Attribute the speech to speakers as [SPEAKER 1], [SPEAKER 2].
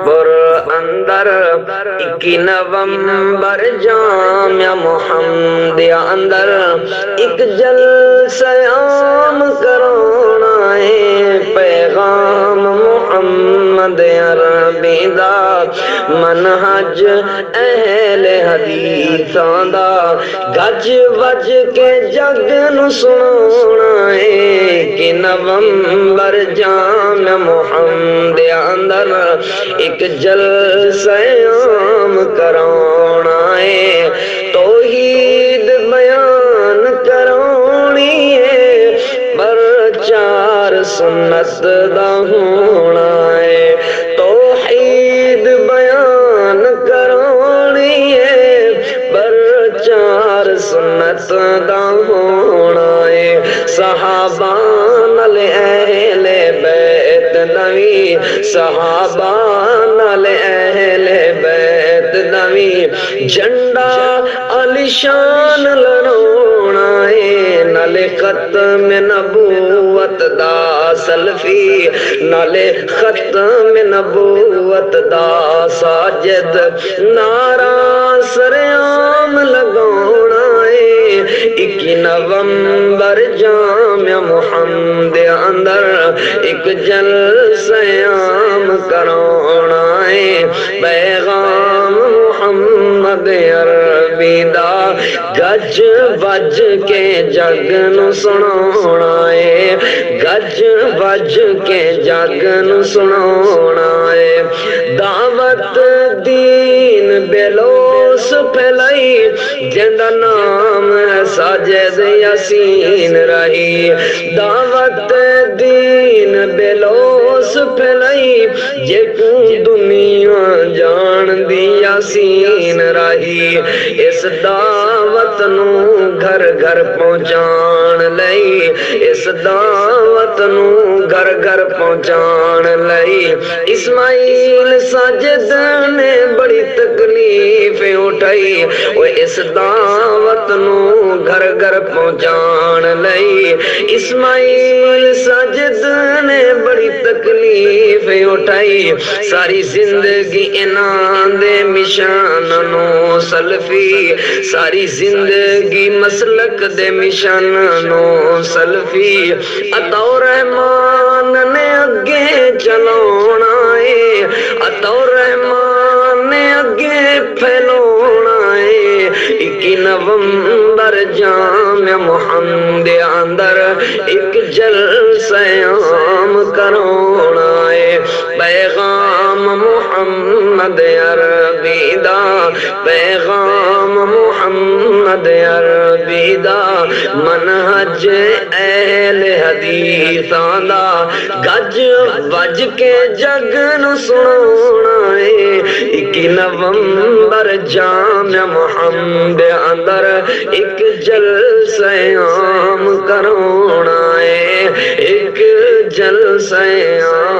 [SPEAKER 1] پر اندر 21 نومبر جامعہ محمدیہ اندر ایک جلسہ عام کرانا ہے پیغام محمد عربی دا منہج اہل حدیثاں دا گج وج کے جگ نو سنانا ہے کہ نومبر جامعہ محمدیہ اندر ایک جلسہ عام کرانا ہے توحید بیان کرانی ہے پرچار سنت دا ہونا ہے توحید بیان کرانی ہے پرچار سنت دا ہونا ہے صحابہ نال اہل بیت نبی صحابہ نال اہل بیت نبی جھنڈا علی شان لہرانا ہے نال ختم نبوت دا سلفی نال ختم نبوت دا ساجد نعرہ سرعام لگانا ہے 21 نومبر جامعہ محمدیہ اندر ایک جلسہ عام کرانا ہے پیغام محمد عربی دا گج وج کے جگ نو سنانا ہے گج وج کے جگ نو سنانا ہے دعوت دین بیلوس پھیلائی جندا نام ہے ساجد یاسین رہی دعوت دین بیلوس پھیلائی جے کو دنیا جان دی یاسین رہی اس دعوت نو گھر گھر پہنچان لئی اس دعوت نو گھر گھر پہنچان لئی اسماعیل ساجد نے بڑی تکلیف اٹھائی وہ اس دعوت نو گھر گھر پہنچان لئی اسماعیل ساجد نے بڑی تکلیف اٹھائی ساری زندگی انہاں دے مشان نو سلفی ساری زندگی مسلک دے مشان نو سلفی عطا رحمان نے اگے چلانا ہے عطا رحمان نے اگے پھیلانا ہے 21 نومبر جامعہ محمدیہ اندر ایک جلسہ عام کرانا ہے پیغام محمد عربی دا پیغام محمد عربی دا منہج اہل حدیثاں دا گج وج کے جگ نو سنانا ہے 21 نومبر جامعہ محمدیہ اندر ایک جلسہ عام کرانا ہے ایک جلسہ عام